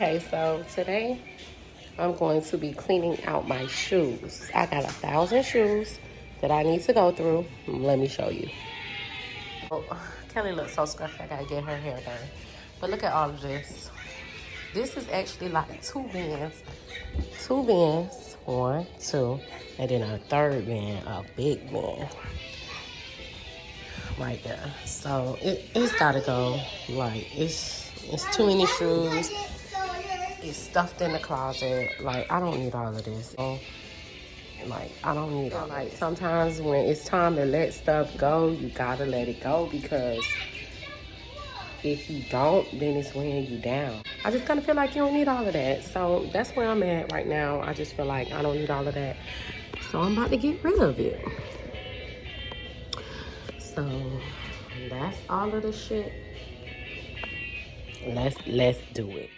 Okay, so today I'm going to be cleaning out my shoes. I got 1,000 shoes that I need to go through. Let me show you. Oh, Kelly looks so scruffy. I gotta get her hair done. But look at all of this. This is actually like two bins. Two bins, one, two, and then a third bin, a big bin right there. So it's gotta go. Like it's too many shoes. It's stuffed in the closet. Like, I don't need all of this. So, like, I don't need all like sometimes when it's time to let stuff go, you gotta let it go, because if you don't, then it's weighing you down. I just kind of feel like you don't need all of that. So that's where I'm at right now. I just feel like I don't need all of that. So I'm about to get rid of it. So that's all of the shit. Let's do it.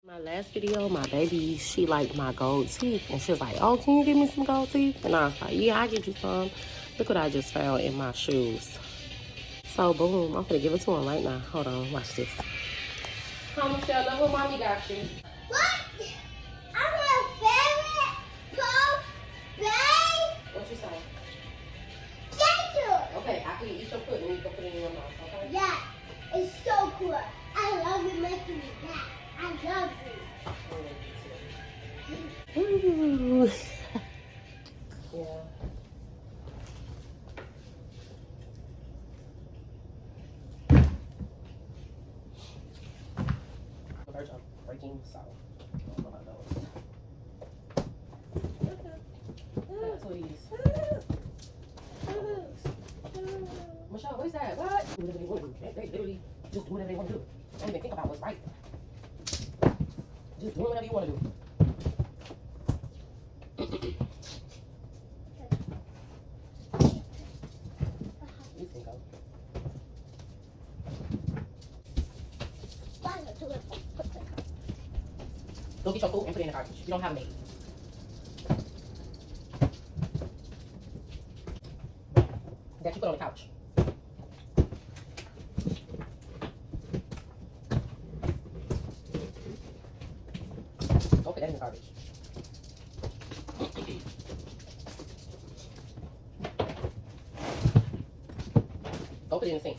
My last video, my baby, she liked my gold teeth. And she was like, oh, can you give me some gold teeth? And I was like, yeah, I'll get you some. Look what I just found in my shoes. So, boom, I'm gonna give it to him right now. Hold on, watch this. Come, Michelle, look what mommy got you. What? I'm a favorite Coke Bay. What you say? Thank you. Okay, after you eat your pudding, you can put it in your mouth, okay? Yeah, it's so cool. I love you making me that. I love you. Ooh. Yeah. The verge of breaking, so I don't know about those. Please. Michelle, what is that? What? Do whatever they want to do. They literally just do whatever they want to do. Don't even think about what's right. Just do whatever you want to do. You can go. Go get your food and put it in the garbage. You don't have a maid. That you put on the couch. Don't put that in the garbage. Go put it in the sink.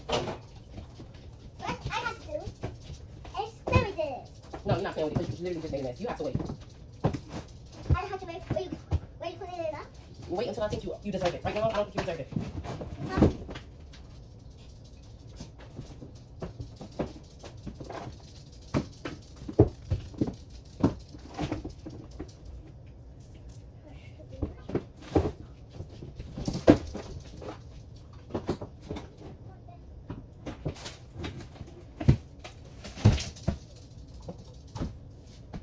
What I have to do is spin with this. No, you're not playing with it because you literally just made a mess. You have to wait. I have to wait for you. Wait for it up. Wait until I think you deserve it. Right now, I don't think you deserve it. Huh?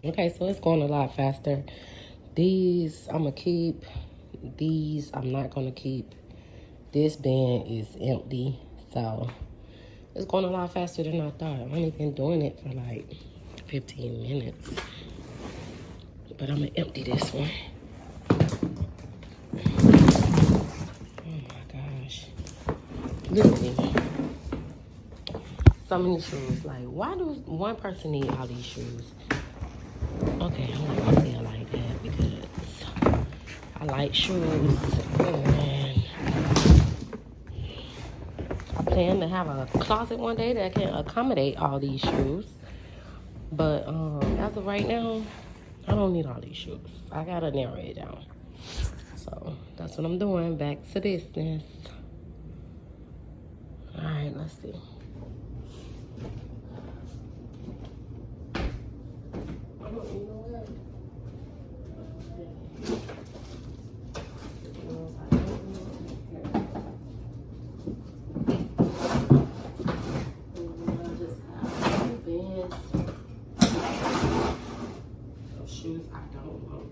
Okay, so it's going a lot faster. These I'm gonna keep. These I'm not gonna keep. This bin is empty, so it's going a lot faster than I thought. I've only been doing it for like 15 minutes. But I'm gonna empty this one. Oh my gosh. Literally. So many shoes. Like, why does one person need all these shoes? Okay, I'm not gonna say it like that because I like shoes. And I plan to have a closet one day that can accommodate all these shoes. But as of right now, I don't need all these shoes. I gotta narrow it down. So that's what I'm doing. Back to business. All right, let's see. Shoes I don't want.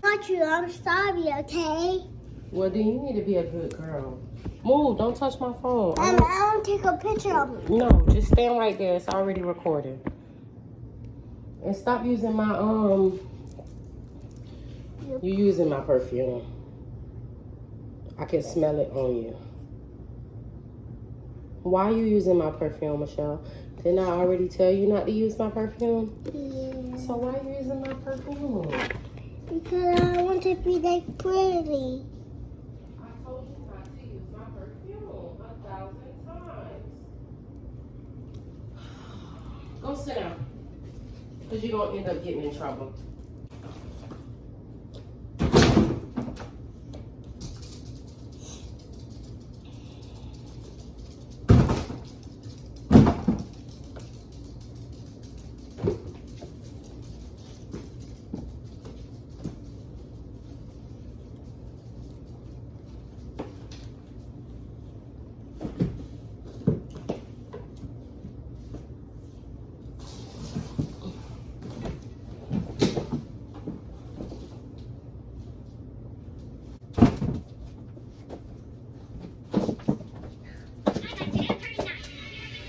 Not you. I'm sorry. Okay. Well, then you need to be a good girl. Move! Don't touch my phone. I don't take a picture of me. No, just stand right there. It's already recorded. And stop using my You're using my perfume. I can smell it on you. Why are you using my perfume, Michelle? Didn't I already tell you not to use my perfume? Yeah. So why are you using my perfume? Because I want to be like pretty. I told you not to use my perfume 1,000 times. Go sit down. Because you're going to end up getting in trouble.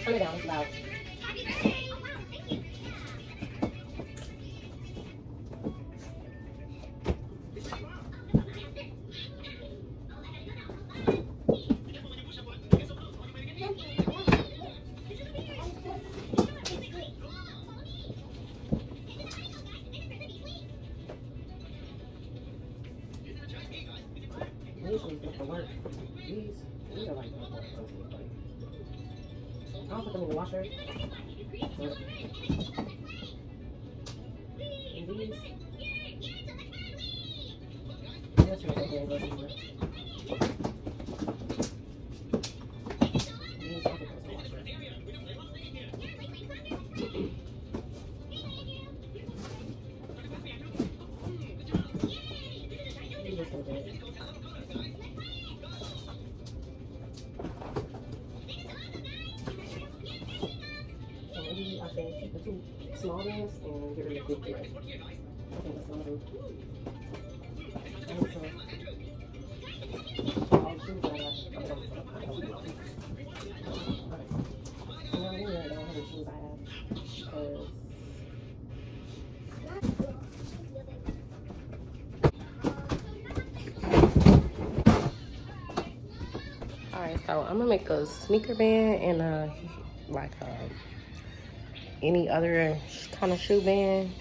Turn it down, it's loud. These ones get to work. These are like, I'll put them in the washer. But, and these, that's what I'm going to go somewhere. These, I'll put those in the washer. These are so good. So maybe I should keep the two small ones and get rid of the big ones. I think that's what I'll do. And so, all the shoes that I have, okay. You know, anyway, I don't have any shoes I have. Because alright, so I'm gonna make a sneaker band and any other kind of shoe band.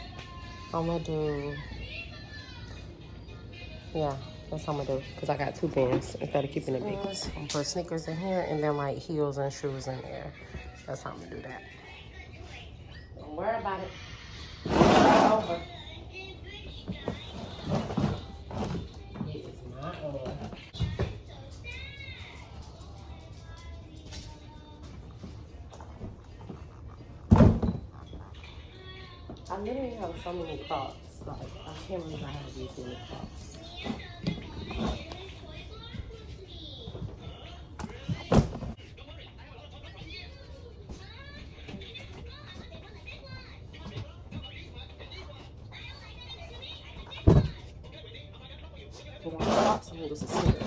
I'm gonna do, yeah, that's what I'm gonna do. Because I got two bands instead of keeping it big. I'm gonna put sneakers in here and then like heels and shoes in there. That's how I'm gonna do that. Don't worry about it. It's over. It is my own. I literally have so many Crocs. Like, I can't believe I have these many Crocs. I got Crocs and this is sneakers.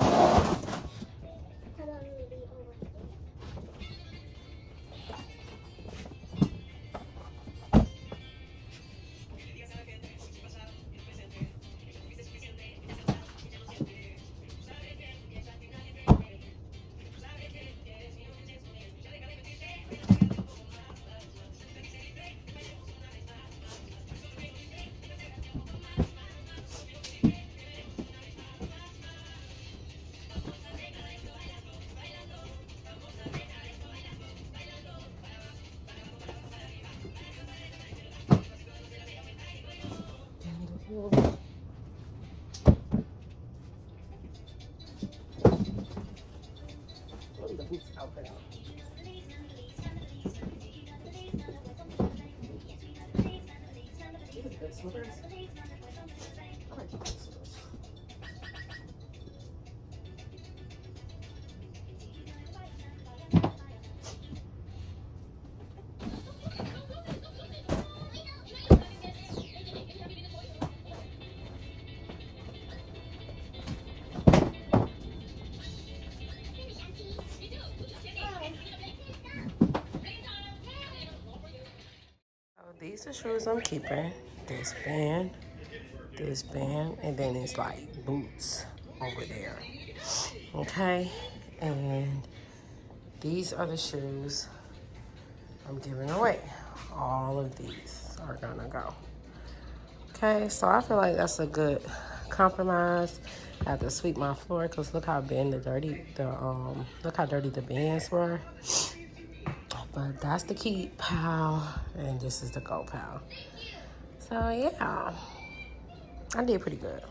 What is the boots outfit out? These are good slippers. I like good slippers. These are shoes I'm keeping. This band, and then it's like boots over there. Okay, and these are the shoes I'm giving away. All of these are gonna go. Okay, so I feel like that's a good compromise. I have to sweep my floor because look how dirty the bins were. But that's the keep pile, and this is the go pile. So yeah, I did pretty good.